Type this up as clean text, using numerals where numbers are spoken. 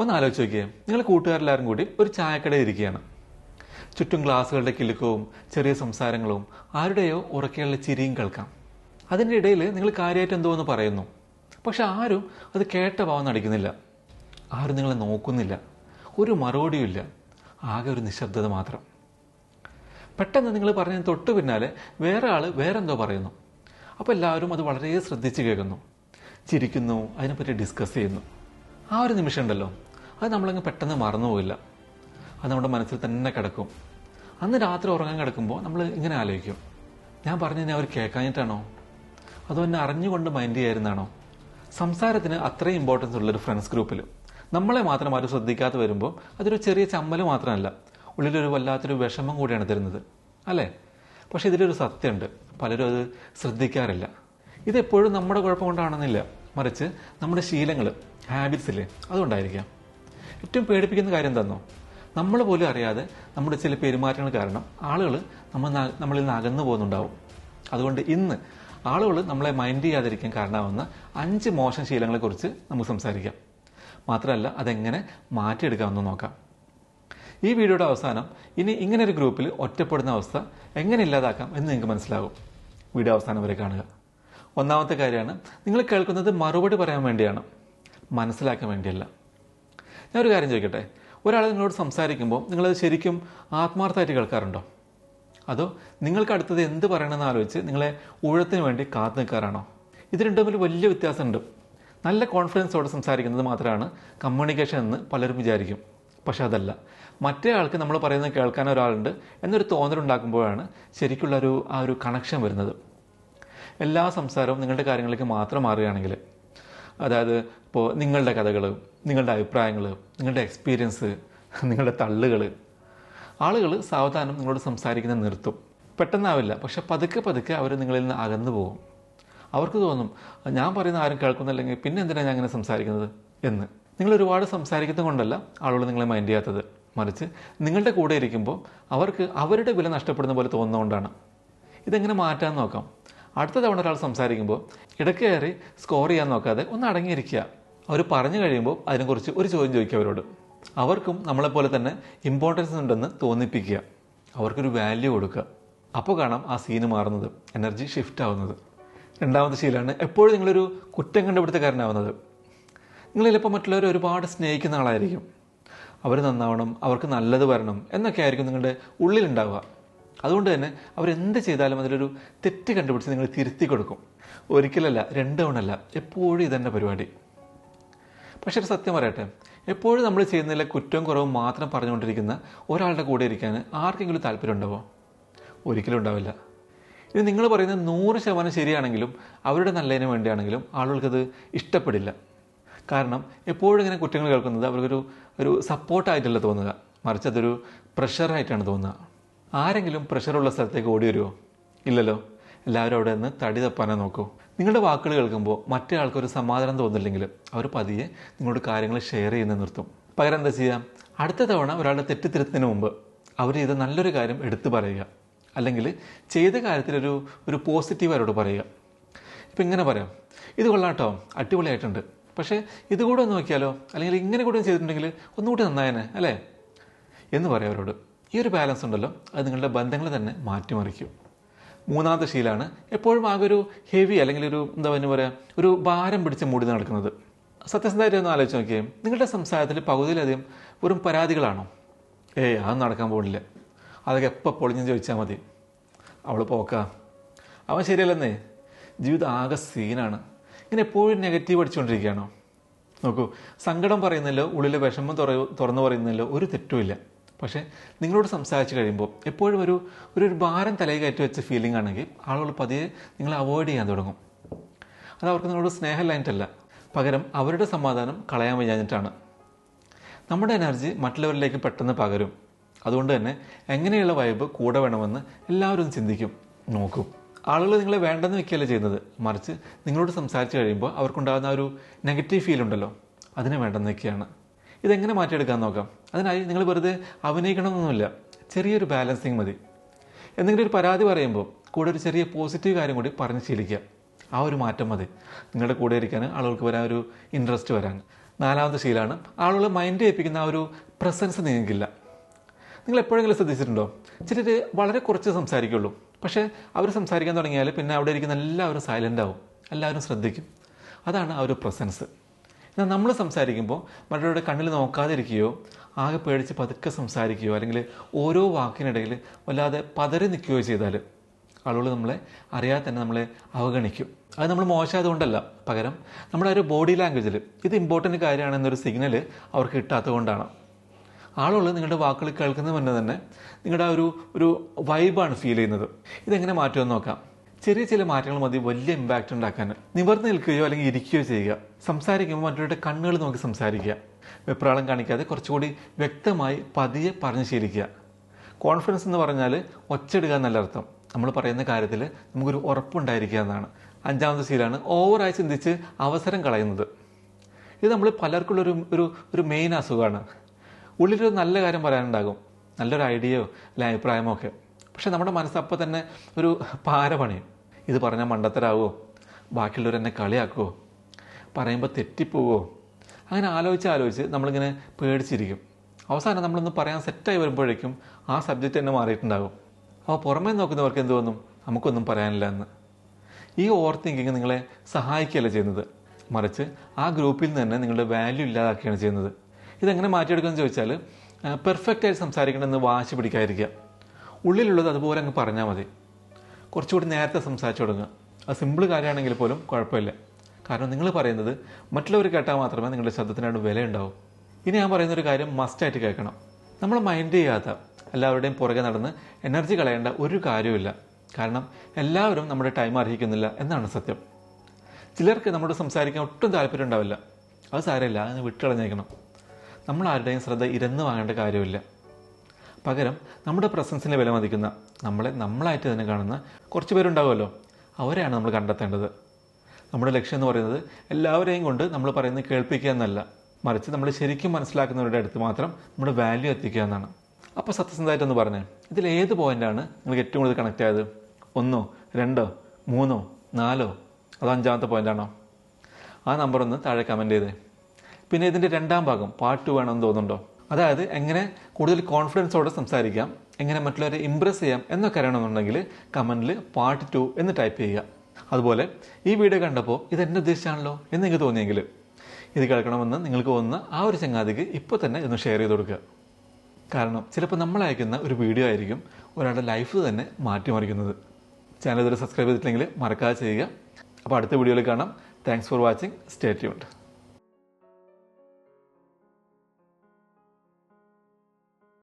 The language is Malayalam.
ഒന്ന് ആലോചിച്ച് നോക്കിയേ, നിങ്ങൾ കൂട്ടുകാരെല്ലാവരും കൂടി ഒരു ചായക്കടയിൽ ഇരിക്കുകയാണ്. ചുറ്റും ഗ്ലാസുകളുടെ കിലുക്കവും ചെറിയ സംസാരങ്ങളും ആരുടെയോ ഉറക്കെയുള്ള ചിരിയും കേൾക്കാം. അതിൻ്റെ ഇടയിൽ നിങ്ങൾ കാര്യമായിട്ട് എന്തോ എന്ന് പറയുന്നു. പക്ഷെ ആരും അത് കേട്ട ഭാവം നടിക്കുന്നില്ല. ആരും നിങ്ങളെ നോക്കുന്നില്ല. ഒരു മറുപടിയുമില്ല. ആകെ ഒരു നിശബ്ദത മാത്രം. പെട്ടെന്ന് നിങ്ങൾ പറഞ്ഞതിന് തൊട്ടു പിന്നാലെ വേറെ ആൾ വേറെന്തോ പറയുന്നു. അപ്പോൾ എല്ലാവരും അത് വളരെ ശ്രദ്ധിച്ച് കേൾക്കുന്നു, ചിരിക്കുന്നു, അതിനെപ്പറ്റി ഡിസ്കസ് ചെയ്യുന്നു. ആ ഒരു നിമിഷം ഉണ്ടല്ലോ, അത് നമ്മളങ്ങ് പെട്ടെന്ന് മറന്നുപോയില്ല. അത് നമ്മുടെ മനസ്സിൽ തന്നെ കിടക്കും. അന്ന് രാത്രി ഉറങ്ങാൻ കിടക്കുമ്പോൾ നമ്മൾ ഇങ്ങനെ ആലോചിക്കും, ഞാൻ പറഞ്ഞതിനെ അവർ കേൾക്കാഞ്ഞിട്ടാണോ, അതോ എന്നെ അറിഞ്ഞുകൊണ്ട് മൈൻഡ് ചെയ്യായിരുന്നാണോ? സംസാരത്തിന് അത്രയും ഇമ്പോർട്ടൻസ് ഉള്ളൊരു ഫ്രണ്ട്സ് ഗ്രൂപ്പിൽ നമ്മളെ മാത്രം ആരും ശ്രദ്ധിക്കാതെ വരുമ്പോൾ അതൊരു ചെറിയ ചമ്മൽ മാത്രമല്ല, ഉള്ളിലൊരു വല്ലാത്തൊരു വിഷമം കൂടിയാണ് തരുന്നത്, അല്ലേ? പക്ഷെ ഇതിലൊരു സത്യമുണ്ട്, പലരും അത് ശ്രദ്ധിക്കാറില്ല. ഇതെപ്പോഴും നമ്മുടെ കുഴപ്പം കൊണ്ടാണെന്നില്ല, മറിച്ച് നമ്മുടെ ശീലങ്ങൾ, ഹാബിറ്റ്സ് ഇല്ലേ, അതുകൊണ്ടായിരിക്കാം. ഏറ്റവും പേടിപ്പിക്കുന്ന കാര്യം എന്താണെന്നോ, നമ്മൾ പോലും അറിയാതെ നമ്മുടെ ചില പെരുമാറ്റങ്ങൾ കാരണം ആളുകൾ നമ്മളിൽ നിന്ന് അകന്നു പോകുന്നുണ്ടാവും. അതുകൊണ്ട് ഇന്ന് ആളുകൾ നമ്മളെ മൈൻഡ് ചെയ്യാതിരിക്കാൻ കാരണമാവുന്ന 5 മോശം ശീലങ്ങളെക്കുറിച്ച് നമുക്ക് സംസാരിക്കാം. മാത്രമല്ല അതെങ്ങനെ മാറ്റിയെടുക്കാമെന്ന് നോക്കാം. ഈ വീഡിയോയുടെ അവസാനം ഇനി ഇങ്ങനെ ഒരു ഗ്രൂപ്പിൽ ഒറ്റപ്പെടുന്ന അവസ്ഥ എങ്ങനെ ഇല്ലാതാക്കാം എന്ന് നിങ്ങൾക്ക് മനസ്സിലാകും. വീഡിയോ അവസാനം വരെ കാണുക. ഒന്നാമത്തെ കാര്യമാണ്, നിങ്ങൾ കേൾക്കുന്നത് മറുപടി പറയാൻ വേണ്ടിയാണ്, മനസ്സിലാക്കാൻ വേണ്ടിയല്ല. ഞാനൊരു കാര്യം ചോദിക്കട്ടെ, ഒരാൾ നിങ്ങളോട് സംസാരിക്കുമ്പോൾ നിങ്ങളത് ശരിക്കും ആത്മാർത്ഥമായിട്ട് കേൾക്കാറുണ്ടോ? അതോ നിങ്ങൾക്ക് അടുത്തത് എന്ത് പറയണമെന്ന് ആലോചിച്ച് നിങ്ങളെ ഊഴത്തിന് വേണ്ടി കാത്തു നിൽക്കാറാണോ? ഇത് രണ്ടും തമ്മിൽ വലിയ വ്യത്യാസമുണ്ട്. നല്ല കോൺഫിഡൻസോടെ സംസാരിക്കുന്നത് മാത്രമാണ് കമ്മ്യൂണിക്കേഷൻ എന്ന് പലരും വിചാരിക്കും. പക്ഷെ അതല്ല. മറ്റേ ആൾക്ക് നമ്മൾ പറയുന്നത് കേൾക്കാൻ ഒരാളുണ്ട് എന്നൊരു തോന്നലുണ്ടാക്കുമ്പോഴാണ് ശരിക്കുള്ള ആ ഒരു കണക്ഷൻ വരുന്നത്. എല്ലാ സംസാരവും നിങ്ങളുടെ കാര്യങ്ങളിലേക്ക് മാത്രം മാറുകയാണെങ്കിൽ, അതായത് ഇപ്പോൾ നിങ്ങളുടെ കഥകൾ, നിങ്ങളുടെ അഭിപ്രായങ്ങൾ, നിങ്ങളുടെ എക്സ്പീരിയൻസ്, നിങ്ങളുടെ തള്ളുകൾ, ആളുകൾ സാവധാനം നിങ്ങളോട് സംസാരിക്കുന്നത് നിർത്തും. പെട്ടെന്നാവില്ല, പക്ഷെ പതുക്കെ പതുക്കെ അവർ നിങ്ങളിൽ നിന്ന് അകന്നു പോകും. അവർക്ക് തോന്നും, ഞാൻ പറയുന്ന ആരും കേൾക്കുന്നില്ലെങ്കിൽ പിന്നെ എന്തിനാണ് ഞാൻ അങ്ങനെ സംസാരിക്കുന്നത് എന്ന്. നിങ്ങൾ ഒരുപാട് സംസാരിക്കുന്നത് കൊണ്ടല്ല ആളുകൾ നിങ്ങളെ മൈൻഡ് ചെയ്യാത്തത്, മറിച്ച് നിങ്ങളുടെ കൂടെ ഇരിക്കുമ്പോൾ അവർക്ക് അവരുടെ വില നഷ്ടപ്പെടുന്ന പോലെ തോന്നുന്നതുകൊണ്ടാണ്. ഇതെങ്ങനെ മാറ്റാൻ നോക്കാം. അടുത്ത തവണ ഒരാൾ സംസാരിക്കുമ്പോൾ ഇടയ്ക്ക് കയറി സ്കോർ ചെയ്യാൻ നോക്കാതെ ഒന്ന് അടങ്ങിയിരിക്കുക. അവർ പറഞ്ഞു കഴിയുമ്പോൾ അതിനെക്കുറിച്ച് ഒരു ചോദ്യം ചോദിക്കുക അവരോട്. അവർക്കും നമ്മളെപ്പോലെ തന്നെ ഇമ്പോർട്ടൻസ് ഉണ്ടെന്ന് തോന്നിപ്പിക്കുക. അവർക്കൊരു വാല്യൂ കൊടുക്കുക. അപ്പോൾ കാണാം ആ സീന് മാറുന്നത്, എനർജി ഷിഫ്റ്റ് ആവുന്നത്. രണ്ടാമത്തെ ശീലമാണ്, എപ്പോഴും നിങ്ങളൊരു കുറ്റം കണ്ടുപിടുത്തക്കാരനാവുന്നത്. നിങ്ങൾ ചിലപ്പോൾ മറ്റുള്ളവരെ ഒരുപാട് സ്നേഹിക്കുന്ന ആളായിരിക്കും. അവർ നന്നാവണം, അവർക്ക് നല്ലത് വരണം എന്നൊക്കെ ആയിരിക്കും നിങ്ങളുടെ ഉള്ളിലുണ്ടാവുക. അതുകൊണ്ട് തന്നെ അവരെന്ത് ചെയ്താലും അതിലൊരു തെറ്റ് കണ്ടുപിടിച്ച് നിങ്ങൾ തിരുത്തി കൊടുക്കും. ഒരിക്കലല്ല, 2 തവണ, എപ്പോഴും ഇതന്നെ പരിപാടി. പക്ഷെ ഒരു സത്യം പറയട്ടെ, എപ്പോഴും നമ്മൾ ചെയ്യുന്നതിലെ കുറ്റവും കുറവും മാത്രം പറഞ്ഞുകൊണ്ടിരിക്കുന്ന ഒരാളുടെ കൂടെ ഇരിക്കാൻ ആർക്കെങ്കിലും താല്പര്യം ഉണ്ടാവോ? ഒരിക്കലും ഉണ്ടാവില്ല. ഇത് നിങ്ങൾ പറയുന്നത് 100% ശരിയാണെങ്കിലും അവരുടെ നല്ലതിന് വേണ്ടിയാണെങ്കിലും ആളുകൾക്കത് ഇഷ്ടപ്പെടില്ല. കാരണം എപ്പോഴും ഇങ്ങനെ കുറ്റങ്ങൾ കേൾക്കുന്നത് അവർക്കൊരു സപ്പോർട്ടായിട്ടല്ല തോന്നുക, മറിച്ച് അതൊരു പ്രഷറായിട്ടാണ് തോന്നുക. ആരെങ്കിലും പ്രഷറുള്ള സ്ഥലത്തേക്ക് ഓടി വരുമോ? ഇല്ലല്ലോ. എല്ലാവരും അവിടെ നിന്ന് തടി തപ്പാനേ നോക്കൂ. നിങ്ങളുടെ വാക്കുകൾ കേൾക്കുമ്പോൾ മറ്റേ ആൾക്കൊരു സമാധാനം തോന്നില്ലെങ്കിൽ അവർ പതിയെ നിങ്ങളുടെ കാര്യങ്ങൾ ഷെയർ ചെയ്യുന്നത് നിർത്തും. പകരം എന്താ ചെയ്യുക? അടുത്ത തവണ ഒരാളുടെ തെറ്റിത്തിരുത്തുന്നതിന് മുമ്പ് അവർ ചെയ്ത നല്ലൊരു കാര്യം എടുത്തു പറയുക, അല്ലെങ്കിൽ ചെയ്ത കാര്യത്തിലൊരു പോസിറ്റീവ് അവരോട് പറയുക. ഇപ്പം ഇങ്ങനെ പറയാം, ഇത് കൊള്ളാട്ടോ, അടിപൊളിയായിട്ടുണ്ട്, പക്ഷേ ഇതുകൂടെ ഒന്ന് നോക്കിയാലോ, അല്ലെങ്കിൽ ഇങ്ങനെ കൂടെ ചെയ്തിട്ടുണ്ടെങ്കിൽ ഒന്നുകൂടി നന്നായനെ അല്ലേ എന്ന് പറയാം അവരോട്. ഈ ഒരു ബാലൻസ് ഉണ്ടല്ലോ, അത് നിങ്ങളുടെ ബന്ധങ്ങൾ തന്നെ മാറ്റിമറിക്കും. മൂന്നാമത്തെ ശീലമാണ്, എപ്പോഴും ആകെ ഒരു ഹെവി അല്ലെങ്കിൽ ഒരു ഭാരം പിടിച്ച് മൂടി നടക്കുന്നത്. സത്യസന്ധമായിട്ട് ഒന്ന് ആലോചിച്ച് നോക്കിയേ, നിങ്ങളുടെ സംസാരത്തിൽ പകുതിയിലധികം വെറും പരാതികളാണോ? അതൊന്നും നടക്കാൻ പോകില്ല, അതൊക്കെ എപ്പോൾ പൊളിഞ്ഞെന്ന് ചോദിച്ചാൽ മതി, അവൾ പോക്കാ, അവൻ ശരിയല്ലെന്നേ, ജീവിതം ആകെ സീനാണ്. ഇങ്ങനെ എപ്പോഴും നെഗറ്റീവ് അടിച്ചുകൊണ്ടിരിക്കുകയാണോ? നോക്കൂ, സങ്കടം പറയുന്നില്ലോ, ഉള്ളിലെ വിഷമം തുറന്നു പറയുന്നില്ലോ, ഒരു തെറ്റുമില്ല. പക്ഷേ നിങ്ങളോട് സംസാരിച്ച് കഴിയുമ്പോൾ എപ്പോഴും ഒരു ഭാരം തലയിൽ കയറ്റി വെച്ച ഫീലിംഗ് ആണെങ്കിൽ ആളുകൾ പതിയെ നിങ്ങളെ അവോയ്ഡ് ചെയ്യാൻ തുടങ്ങും. അത് അവർക്ക് നിങ്ങളോട് സ്നേഹമില്ലാഞ്ഞിട്ടല്ല, പകരം അവരുടെ സമാധാനം കളയാൻ വയ്യാഞ്ഞിട്ടാണ്. നമ്മുടെ എനർജി മറ്റുള്ളവരിലേക്ക് പെട്ടെന്ന് പകരും. അതുകൊണ്ട് തന്നെ എങ്ങനെയുള്ള വൈബ് കൂടെ വേണമെന്ന് എല്ലാവരും ചിന്തിക്കും, നോക്കും. ആളുകൾ നിങ്ങളെ വേണ്ടെന്ന് വെക്കുകയല്ല ചെയ്യുന്നത്, മറിച്ച് നിങ്ങളോട് സംസാരിച്ച് കഴിയുമ്പോൾ അവർക്കുണ്ടാകുന്ന ഒരു നെഗറ്റീവ് ഫീൽ ഉണ്ടല്ലോ, അതിനെ വേണ്ടെന്ന് വെക്കുകയാണ്. ഇതെങ്ങനെ മാറ്റിയെടുക്കാൻ നോക്കാം. അതിനായി നിങ്ങൾ വെറുതെ അഭിനയിക്കണമെന്നൊന്നുമില്ല, ചെറിയൊരു ബാലൻസിങ് മതി. എന്തെങ്കിലും ഒരു പരാതി പറയുമ്പോൾ കൂടെ ഒരു ചെറിയ പോസിറ്റീവ് കാര്യം കൂടി പറഞ്ഞ് ശീലിക്കുക. ആ ഒരു മാറ്റം മതി നിങ്ങളുടെ കൂടെ ഇരിക്കാൻ ആളുകൾക്ക് വരാൻ ഒരു ഇൻട്രസ്റ്റ് വരാൻ. നാലാമത്തെ ശീലമാണ് ആളുകളെ മൈൻഡ് ചെയ്യിപ്പിക്കുന്ന ആ ഒരു പ്രസൻസ് നിങ്ങൾക്കില്ല. നിങ്ങൾ എപ്പോഴെങ്കിലും ശ്രദ്ധിച്ചിട്ടുണ്ടോ? ചിലർ വളരെ കുറച്ച് സംസാരിക്കുള്ളൂ, പക്ഷേ അവർ സംസാരിക്കാൻ തുടങ്ങിയാൽ പിന്നെ അവിടെ ഇരിക്കുന്ന എല്ലാവരും സൈലൻ്റ് ആവും, എല്ലാവരും ശ്രദ്ധിക്കും. അതാണ് ആ ഒരു പ്രസൻസ്. എന്നാൽ നമ്മൾ സംസാരിക്കുമ്പോൾ മറ്റുള്ളവരുടെ കണ്ണിൽ നോക്കാതെ ഇരിക്കുകയോ ആകെ പേടിച്ച് പതുക്കെ സംസാരിക്കുകയോ അല്ലെങ്കിൽ ഓരോ വാക്കിനിടയിൽ വല്ലാതെ പതറി നിൽക്കുകയോ ചെയ്താൽ ആളുകൾ നമ്മളെ അറിയാതെ തന്നെ നമ്മളെ അവഗണിക്കും. അത് നമ്മൾ മോശമായതുകൊണ്ടല്ല, പകരം നമ്മുടെ ഒരു ബോഡി ലാംഗ്വേജിൽ ഇത് ഇമ്പോർട്ടൻറ്റ് കാര്യമാണെന്നൊരു സിഗ്നൽ അവർക്ക് കിട്ടാത്തത് കൊണ്ടാണ്. ആളുകൾ നിങ്ങളുടെ വാക്കുകൾ കേൾക്കുന്നതിന് മുന്നേ തന്നെ നിങ്ങളുടെ ഒരു വൈബാണ് ഫീൽ ചെയ്യുന്നത്. ഇതെങ്ങനെ മാറ്റുമെന്ന് നോക്കാം. ചെറിയ ചില മാറ്റങ്ങൾ മതി വലിയ ഇമ്പാക്റ്റ് ഉണ്ടാക്കാൻ. നിവർന്ന് നിൽക്കുകയോ അല്ലെങ്കിൽ ഇരിക്കുകയോ ചെയ്യുക. സംസാരിക്കുമ്പോൾ മറ്റുള്ളവരുടെ കണ്ണുകൾ നോക്കി സംസാരിക്കുക. വെപ്രാളം കാണിക്കാതെ കുറച്ചുകൂടി വ്യക്തമായി പതിയെ പറഞ്ഞ് ശീലിക്കുക. കോൺഫിഡൻസ് എന്ന് പറഞ്ഞാൽ ഒച്ചയിടുക എന്നല്ല അർത്ഥം. നമ്മൾ പറയുന്ന കാര്യത്തിൽ നമുക്കൊരു ഉറപ്പുണ്ടായിരിക്കുക എന്നാണ്. അഞ്ചാമത്തെ ശീലമാണ് ഓവറായി ചിന്തിച്ച് അവസരം കളയുന്നത്. ഇത് നമ്മൾ പലർക്കുള്ളൊരു ഒരു മെയിൻ അസുഖമാണ്. ഉള്ളിലൊരു നല്ല കാര്യം പറയാനുണ്ടാകും, നല്ലൊരു ഐഡിയയോ അല്ലെങ്കിൽ അഭിപ്രായമോ ഒക്കെ, പക്ഷെ നമ്മുടെ മനസ്സപ്പോൾ തന്നെ ഒരു പാര പണിയും. ഇത് പറഞ്ഞാൽ മണ്ടത്തരാകുമോ, ബാക്കിയുള്ളവർ എന്നെ കളിയാക്കുമോ, പറയുമ്പോൾ തെറ്റിപ്പോവോ, അങ്ങനെ ആലോചിച്ച് നമ്മളിങ്ങനെ പേടിച്ചിരിക്കും. അവസാനം നമ്മളൊന്ന് പറയാൻ സെറ്റായി വരുമ്പോഴേക്കും ആ സബ്ജക്റ്റ് തന്നെ മാറിയിട്ടുണ്ടാകും. അപ്പോൾ പുറമേ നോക്കുന്നവർക്ക് എന്ത് തോന്നും, നമുക്കൊന്നും പറയാനില്ല എന്ന്. ഈ ഓവർ തിങ്കിങ് നിങ്ങളെ സഹായിക്കുകയല്ല ചെയ്യുന്നത്, മറിച്ച് ആ ഗ്രൂപ്പിൽ നിന്ന് തന്നെ നിങ്ങളുടെ വാല്യൂ ഇല്ലാതാക്കുകയാണ് ചെയ്യുന്നത്. ഇതെങ്ങനെ മാറ്റിയെടുക്കുമെന്ന് ചോദിച്ചാൽ, പെർഫെക്റ്റായിട്ട് സംസാരിക്കണമെന്ന് വാശി പിടിക്കാതിരിക്കുക. ഉള്ളിലുള്ളത് അതുപോലെ അങ്ങ് പറഞ്ഞാൽ മതി. കുറച്ചുകൂടി നേരത്തെ സംസാരിച്ചു തുടങ്ങുക. അത് സിമ്പിൾ കാര്യമാണെങ്കിൽ പോലും കുഴപ്പമില്ല. കാരണം നിങ്ങൾ പറയുന്നത് മറ്റുള്ളവർ കേട്ടാൽ മാത്രമേ നിങ്ങളുടെ ശബ്ദത്തിനോട് വിലയുണ്ടാവും. ഇനി ഞാൻ പറയുന്നൊരു കാര്യം മസ്റ്റായിട്ട് കേൾക്കണം. നമ്മൾ മൈൻഡ് ചെയ്യാത്ത എല്ലാവരുടെയും പുറകെ നടന്ന് എനർജി കളയേണ്ട ഒരു കാര്യമില്ല. കാരണം എല്ലാവരും നമ്മുടെ ടൈം അർഹിക്കുന്നില്ല എന്നാണ് സത്യം. ചിലർക്ക് നമ്മളോട് സംസാരിക്കാൻ ഒട്ടും താല്പര്യം ഉണ്ടാവില്ല. അത് സാരമില്ല, അതിന് വിട്ടുകളഞ്ഞേക്കണം. നമ്മൾ ആരുടെയും ശ്രദ്ധ ഇരന്ന് വാങ്ങേണ്ട കാര്യമില്ല. പകരം നമ്മുടെ പ്രസൻസിനെ വില മതിക്കുന്ന, നമ്മളായിട്ട് തന്നെ കാണുന്ന കുറച്ച് പേരുണ്ടാവുമല്ലോ, അവരെയാണ് നമ്മൾ കണ്ടെത്തേണ്ടത്. നമ്മുടെ ലക്ഷ്യം എന്ന് പറയുന്നത് എല്ലാവരെയും കൊണ്ട് നമ്മൾ പറയുന്നത് കേൾപ്പിക്കുക എന്നല്ല, മറിച്ച് നമ്മൾ ശരിക്കും മനസ്സിലാക്കുന്നവരുടെ അടുത്ത് മാത്രം നമ്മുടെ വാല്യൂ എത്തിക്കുക എന്നാണ്. അപ്പോൾ സത്യസന്ധമായിട്ടൊന്ന് പറഞ്ഞേ, ഇതിലേത് പോയിൻ്റാണ് നിങ്ങൾക്ക് ഏറ്റവും കൂടുതൽ കണക്റ്റ് ആയത്? 1, 2, 3, 4 അതോ 5ാമത്തെ പോയിൻ്റാണോ? ആ നമ്പർ ഒന്ന് താഴെ കമൻറ്റ് ചെയ്തേ. പിന്നെ ഇതിൻ്റെ 2ാം ഭാഗം പാർട്ട് 2 വേണമെന്ന് തോന്നുന്നുണ്ടോ? അതായത് എങ്ങനെ കൂടുതൽ കോൺഫിഡൻസോടെ സംസാരിക്കാം, എങ്ങനെ മറ്റുള്ളവരെ ഇമ്പ്രസ് ചെയ്യാം എന്നൊക്കെ അറിയണമെന്നുണ്ടെങ്കിൽ കമൻറ്റിൽ പാർട്ട് 2 എന്ന് ടൈപ്പ് ചെയ്യുക. അതുപോലെ ഈ വീഡിയോ കണ്ടപ്പോൾ ഇതെന്നെ ഉദ്ദേശിച്ചാണല്ലോ എന്ന് നിങ്ങൾക്ക് തോന്നിയെങ്കിൽ ഇത് കേൾക്കണമെന്ന് നിങ്ങൾക്ക് തോന്നുന്ന ആ ഒരു ചങ്ങാതിക്ക് ഇപ്പോൾ തന്നെ ഒന്ന് ഷെയർ ചെയ്ത് കൊടുക്കുക. കാരണം ചിലപ്പോൾ നമ്മൾ അയക്കുന്ന ഒരു വീഡിയോ ആയിരിക്കും ഒരാളുടെ ലൈഫ് തന്നെ മാറ്റിമറിക്കുന്നത്. ചാനൽ ഇതുവരെ സബ്സ്ക്രൈബ് ചെയ്തിട്ടില്ലെങ്കിൽ മറക്കാതെ ചെയ്യുക. അപ്പോൾ അടുത്ത വീഡിയോയിൽ കാണാം. Thanks for watching. Stay tuned.